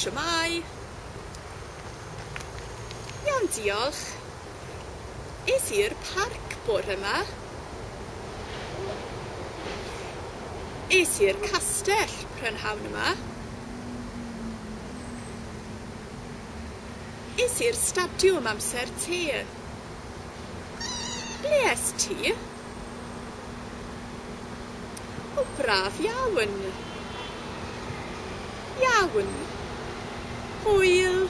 Shwmai. Iawn, diolch. Es i'r parc bore yma. Es i'r castell prynhawn yma. Es i'r stadiwm amser te. Ble es ti? O, braf iawn. Iawn. Hwyl.